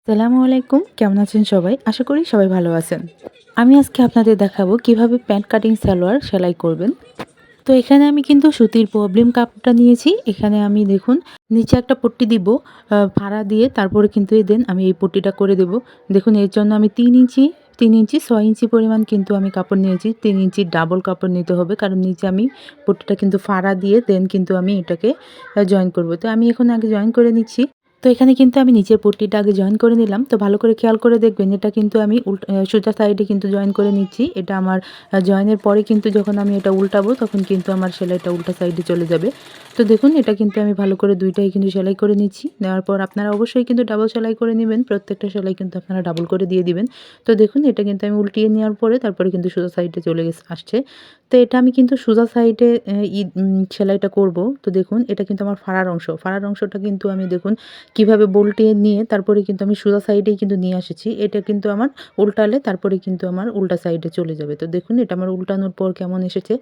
আসসালামু আলাইকুম, কেমন আছেন সবাই? আশা করি সবাই ভালো আছেন। আমি আজকে আপনাদের দেখাবো কিভাবে প্যান্ট কাটিং সালোয়ার সেলাই করবেন। তো এখানে আমি কিন্তু সুতির প্রবলেম কাপড়টা নিয়েছি। এখানে আমি দেখুন নিচে একটা পট্টি দিব ফাড়া দিয়ে, তারপরে কিন্তু আমি এই পট্টিটা করে দেব। দেখুন এর জন্য আমি 3 ইঞ্চি 6 ইঞ্চি পরিমাণ কিন্তু আমি কাপড় নিয়েছি। 3 ইঞ্চির ডাবল কাপড় নিতে হবে, কারণ নিচে আমি পট্টিটা কিন্তু ফাড়া দিয়ে দেন কিন্তু আমি এটাকে জয়েন করব। তো আমি এখন আগে জয়েন করে নিচ্ছি। তো এখানে কিন্তু আমি নিচের পট্টিটা আগে জয়েন করে নিলাম। তো ভালো করে খেয়াল করে দেখবেন, এটা কিন্তু আমি সোজা সাইডে কিন্তু জয়েন করে নিচ্ছি। এটা আমার জয়েনের পরে কিন্তু যখন আমি এটা উল্টাবো তখন কিন্তু আমার সেলাইটা উল্টা সাইডে চলে যাবে। তো দেখুন এটা কিন্তু আমি ভালো করে দুইটাই কিন্তু সেলাই করে নিচ্ছি। নেওয়ার পর আপনারা অবশ্যই কিন্তু ডাবল সেলাই করে নেবেন। প্রত্যেকটা সেলাই কিন্তু আপনারা ডাবল করে দিয়ে দিবেন। তো দেখুন এটা কিন্তু আমি উল্টিয়ে নেওয়ার পরে তারপরে কিন্তু সোজা সাইডে আসছে। তো এটা আমি কিন্তু সোজা সাইডে সেলাইটা করব। তো দেখুন এটা কিন্তু আমার ফাড়ার অংশ। ফাড়ার অংশটা কিন্তু আমি দেখুন কিভাবে বল্টিয়ে নিয়ে তারপরে কিন্তু আমি সোজা সাইডেই কিন্তু নিয়ে এসেছি। এটা কিন্তু আমার উল্টালে তারপরে কিন্তু আমার উল্টা সাইডে চলে যাবে। তো দেখুন এটা আমার উল্টানোর পর কেমন এসেছে।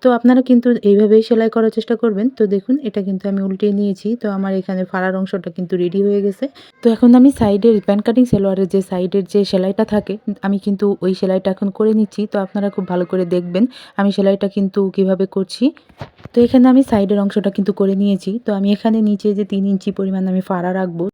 তো আপনারা কিন্তু এইভাবেই সেলাই করার চেষ্টা করবেন। তো দেখুন এটা কিন্তু আমি উল্টিয়ে নিয়েছি। তো আমার এখানে ফাড়ার অংশটা কিন্তু রেডি হয়ে গেছে। তো এখন আমি সাইডের প্যান্ট কাটিং সালোয়ারের যে সাইডের যে সেলাইটা থাকে, আমি কিন্তু ওই সেলাইটা এখন করে নিচ্ছি। তো আপনারা খুব ভালো করে দেখবেন আমি সেলাইটা কিন্তু কিভাবে করছি। তো এখানে আমি সাইডের অংশটা কিন্তু করে নিয়েছি। তো আমি এখানে নিচে যে 3 ইঞ্চি পরিমাণ আমি ফাড়া রাখবো,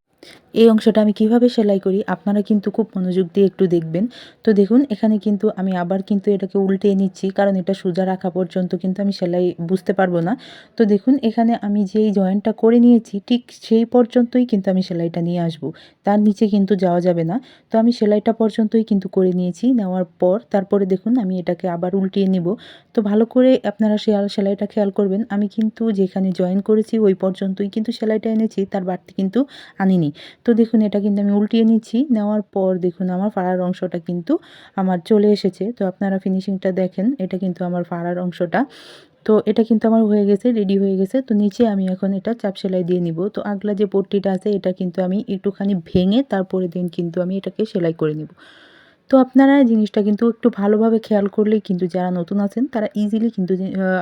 এই অংশটা আমি কিভাবে সেলাই করি আপনারা কিন্তু খুব মনোযোগ দিয়ে একটু দেখবেন। তো দেখুন এখানে কিন্তু আমি আবার কিন্তু এটাকে উল্টিয়ে নিচ্ছি, কারণ এটা সোজা রাখা পর্যন্ত কিন্তু আমি সেলাই বুঝতে পারবো না। তো দেখুন এখানে আমি যেই জয়েন্টটা করে নিয়েছি ঠিক সেই পর্যন্তই কিন্তু আমি সেলাইটা নিয়ে আসব, তার নিচে কিন্তু যাওয়া যাবে না। তো আমি সেলাইটা পর্যন্তই কিন্তু করে নিয়েছি। নেওয়ার পর তারপরে দেখুন আমি এটাকে আবার উল্টিয়ে নিব। তো ভালো করে আপনারা সেলাইটা খেয়াল করবেন। আমি কিন্তু যেখানে জয়েন করেছি ওই পর্যন্তই কিন্তু সেলাইটা এনেছি, তার বাড়তি কিন্তু আনিনি। তো দেখুন এটা কিন্তু আমি উল্টিয়ে নিচ্ছি। নেওয়ার পর দেখুন আমার ফাড়ার অংশটা কিন্তু আমার চলে এসেছে। তো আপনারা ফিনিশিংটা দেখেন, এটা কিন্তু আমার ফাড়ার অংশটা। তো এটা কিন্তু আমার হয়ে গেছে, রেডি হয়ে গেছে। তো নিচে আমি এখন এটা চাপ সেলাই দিয়ে নিব। তো আগলা যে পট্টিটা আছে এটা কিন্তু আমি একটুখানি ভেঙে তারপরে কিন্তু আমি এটাকে সেলাই করে নিব। তো আপনারা জিনিসটা কিন্তু একটু ভালোভাবে খেয়াল করলেই কিন্তু যারা নতুন আছেন তারা ইজিলি কিন্তু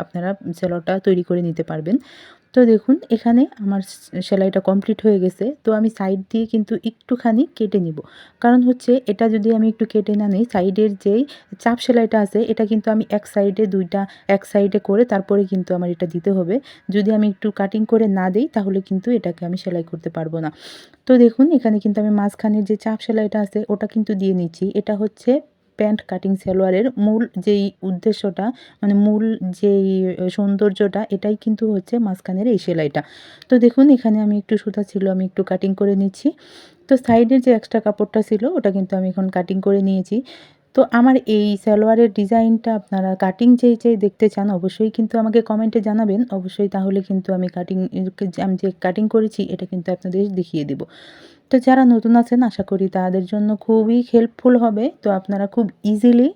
আপনারা সেলাইটা তৈরি করে নিতে পারবেন। তো দেখুন এখানে আমার সেলাইটা কমপ্লিট হয়ে গেছে। তো আমি সাইড দিয়ে কিন্তু একটুখানি কেটে নিব। কারণ হচ্ছে এটা যদি আমি একটু কেটে না নিই, সাইডের যেই চাপ সেলাইটা আছে এটা কিন্তু আমি এক সাইডে এক সাইডে করে তারপরে কিন্তু আমার এটা দিতে হবে। যদি আমি একটু কাটিং করে না দেই তাহলে কিন্তু এটাকে আমি সেলাই করতে পারবো না। তো দেখুন এখানে কিন্তু আমি মাঝখানের যে চাপ সেলাইটা আছে ওটা কিন্তু দিয়ে নিচ্ছি। এটা হচ্ছে প্যান্ট কাটিং সালোয়ারের মূল যেই উদ্দেশ্যটা, মানে মূল যেই সৌন্দর্যটা, এটাই কিন্তু হচ্ছে মাঝখানের এই সেলাইটা। তো দেখুন এখানে আমি একটু সুতা ছিল, আমি একটু কাটিং করে নিচ্ছি। তো সাইডের যে এক্সট্রা কাপড়টা ছিল ওটা কিন্তু আমি এখন কাটিং করে নিয়েছি। তো আমার এই সালোয়ারের ডিজাইনটা আপনারা কাটিং যেই দেখতে চান অবশ্যই কিন্তু আমাকে কমেন্টে জানাবেন। অবশ্যই তাহলে কিন্তু আমি আমি যে কাটিং করেছি এটা কিন্তু আপনাদের দেখিয়ে দেব। তো যারা নতুন আছেন আশা করি তাদের জন্য খুবই হেল্পফুল হবে। তো আপনারা খুব ইজিলি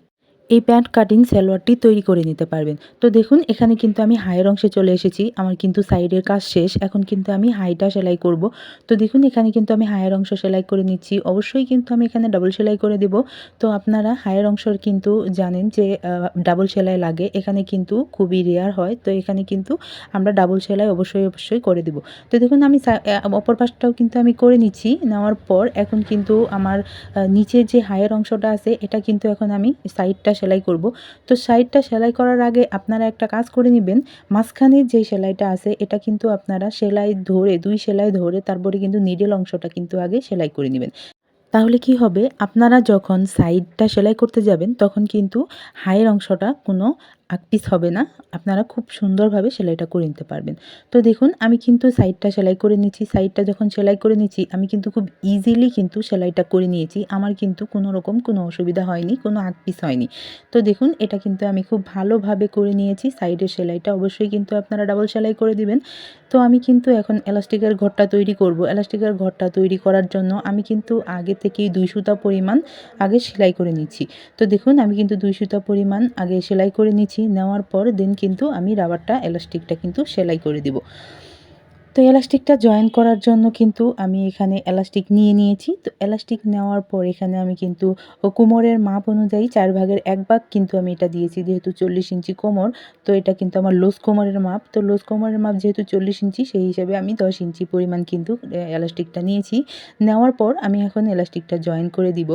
এই প্যান্ট কাটিং সালোয়ারটি তৈরি করে নিতে পারবেন। তো দেখুন এখানে কিন্তু আমি হাইয়ের অংশে চলে এসেছি। আমার কিন্তু সাইডের কাজ শেষ। এখন কিন্তু আমি হাইটা সেলাই করব। তো দেখুন এখানে কিন্তু আমি হাইয়ের অংশ সেলাই করে নিচ্ছি। অবশ্যই কিন্তু আমি এখানে ডাবল সেলাই করে দেব। তো আপনারা হাইয়ের অংশের কিন্তু জানেন যে ডাবল সেলাই লাগে। এখানে কিন্তু খুবই রেয়ার হয়। তো এখানে কিন্তু আমরা ডাবল সেলাই অবশ্যই করে দেব। তো দেখুন আমি অপর পাশটাও কিন্তু আমি করে নিচ্ছি। নেওয়ার পর এখন কিন্তু আমার নিচের যে হাইয়ের অংশটা আছে এটা কিন্তু এখন আমি সাইডটা সেলাই করব। তো সাইডটা সেলাই করার আগে আপনারা একটা কাজ করে নেবেন। মাঝখানের যে সেলাইটা আছে এটা কিন্তু আপনারা দুই সেলাই ধরে তারপরে কিন্তু নিডেল অংশটা কিন্তু আগে সেলাই করে নেবেন। তাহলে কি হবে, আপনারা যখন সাইডটা সেলাই করতে যাবেন তখন কিন্তু হাইয়ের অংশটা কোনো আকপিস হবে না। আপনারা খুব সুন্দরভাবে সেলাইটা করে নিতে পারবেন। তো দেখুন আমি কিন্তু সাইডটা সেলাই করে নিচ্ছি। সাইডটা যখন সেলাই করে নিচ্ছি আমি কিন্তু খুব ইজিলি কিন্তু সেলাইটা করে নিয়েছি। আমার কিন্তু কোনো রকম কোনো অসুবিধা হয়নি, কোনো আকপিস হয়নি। তো দেখুন এটা কিন্তু আমি খুব ভালোভাবে করে নিয়েছি। সাইডের সেলাইটা অবশ্যই কিন্তু আপনারা ডাবল সেলাই করে দিবেন। তো আমি কিন্তু এখন এলাস্টিকের ঘরটা তৈরি করব। এলাস্টিকের ঘরটা তৈরি করার জন্য আমি কিন্তু আগে থেকেই 2 সুতা পরিমাণ আগে সেলাই করে নিচ্ছি। তো দেখুন আমি কিন্তু 2 সুতা পরিমাণ আগে সেলাই করে নিচ্ছি। নেওয়ার পর কিন্তু আমি রাবারটা এলাস্টিকটা কিন্তু সেলাই করে দিব। তো এলাস্টিকটা জয়েন করার জন্য কিন্তু আমি এখানে এলাস্টিক নিয়ে নিয়েছি। তো এলাস্টিক নেওয়ার পর এখানে আমি কিন্তু কোমরের মাপ অনুযায়ী 4 ভাগের 1 ভাগ কিন্তু আমি এটা দিয়েছি। যেহেতু 40 ইঞ্চি কোমর, তো এটা কিন্তু আমার লুজ কোমরের মাপ। তো লুজ কোমরের মাপ যেহেতু 40 ইঞ্চি, সেই হিসাবে আমি 10 ইঞ্চি পরিমাণ কিন্তু এলাস্টিকটা নিয়েছি। নেওয়ার পর আমি এখন এলাস্টিকটা জয়েন করে দিব।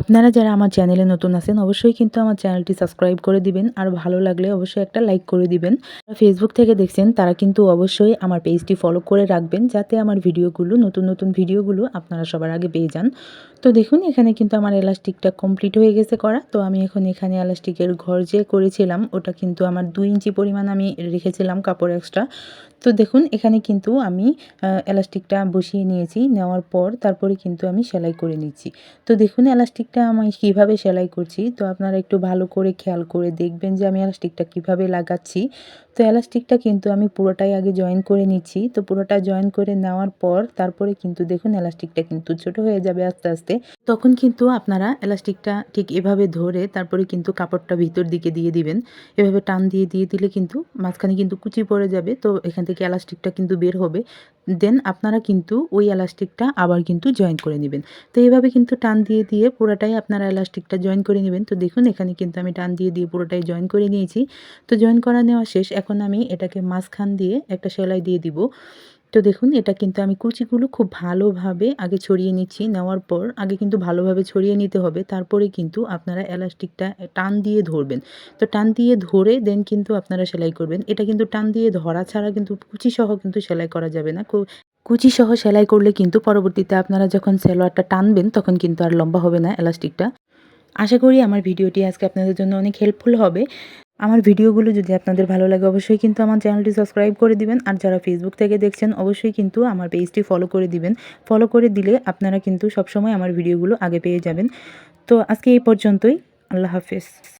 আপনারা যারা আমার চ্যানেলে নতুন আছেন অবশ্যই কিন্তু আমার চ্যানেলটি সাবস্ক্রাইব করে দিবেন, আর ভালো লাগলে অবশ্যই একটা লাইক করে দিবেন। ফেসবুক থেকে দেখছেন তারা কিন্তু অবশ্যই আমার পেজটি ফলো করে রাখবেন, যাতে আমার ভিডিওগুলো, নতুন নতুন ভিডিওগুলো আপনারা সবার আগে পেয়ে যান। তো দেখুন এখানে কিন্তু আমার এলাস্টিকটা কমপ্লিট হয়ে গেছে করা। তো আমি এখন এখানে এলাস্টিকের ঘর যে করেছিলাম ওটা কিন্তু আমার 2 ইঞ্চি পরিমাণ আমি রেখেছিলাম কাপড় এক্সট্রা। তো দেখুন এখানে কিন্তু আমি এলাস্টিকটা বসিয়ে নিয়েছি। নেওয়ার পর তারপরে কিন্তু আমি সেলাই করে নিচ্ছি। তো দেখুন এলাস্টিকটা আমি কীভাবে সেলাই করছি, তো আপনারা একটু ভালো করে খেয়াল করে দেখবেন যে আমি এলাস্টিকটা কীভাবে লাগাচ্ছি। তো এলাস্টিকটা কিন্তু আমি পুরোটাই আগে জয়েন করে নিচ্ছি। তো পুরোটা জয়েন করে নেওয়ার পর তারপরে কিন্তু দেখুন এলাস্টিকটা কিন্তু ছোট হয়ে যাবে আস্তে আস্তে। তখন কিন্তু আপনারা এলাস্টিকটা ঠিক এভাবে ধরে তারপরে কিন্তু কাপড়টা ভিতর দিকে দিয়ে দিবেন। এভাবে টান দিয়ে দিয়ে দিলে কিন্তু মাঝখানে কিন্তু কুচি পড়ে যাবে। তো এখান থেকে এলাস্টিকটা কিন্তু বের হবে। দেন আপনারা কিন্তু ওই এলাস্টিকটা আবার কিন্তু জয়েন করে নেবেন। তো এইভাবে কিন্তু টান দিয়ে দিয়ে পুরোটাই আপনারা এলাস্টিকটা জয়েন করে নেবেন। তো দেখুন এখানে কিন্তু আমি টান দিয়ে দিয়ে পুরোটাই জয়েন করে নিয়েছি। তো জয়েন করা নেওয়া শেষ। এখন আমি এটাকে মাঝখান দিয়ে একটা সেলাই দিয়ে দিব। তো দেখুন এটা কিন্তু আমি কুচিগুলো খুব ভালোভাবে আগে ছড়িয়ে নিচ্ছি। নেওয়ার পর আগে কিন্তু ভালোভাবে ছড়িয়ে নিতে হবে। তারপরে কিন্তু আপনারা এলাস্টিকটা টান দিয়ে ধরবেন। তো টান দিয়ে ধরে দেন কিন্তু আপনারা সেলাই করবেন। এটা কিন্তু টান দিয়ে ধরা ছাড়া কিন্তু কুচিসহ কিন্তু সেলাই করা যাবে না। কুচিসহ সেলাই করলে কিন্তু পরবর্তীতে আপনারা যখন সালোয়ারটা টানবেন তখন কিন্তু আর লম্বা হবে না এলাস্টিকটা। আশা করি আমার ভিডিওটি আজকে আপনাদের জন্য অনেক হেল্পফুল হবে। আমার ভিডিওগুলো যদি আপনাদের ভালো লাগে অবশ্যই কিন্তু আমার চ্যানেলটি সাবস্ক্রাইব করে দিবেন, আর যারা ফেসবুক থেকে দেখছেন অবশ্যই কিন্তু আমার পেজটি ফলো করে দিবেন। ফলো করে দিলে আপনারা কিন্তু সবসময় আমার ভিডিওগুলো আগে পেয়ে যাবেন। তো আজকে এই পর্যন্তই। আল্লাহ হাফেজ।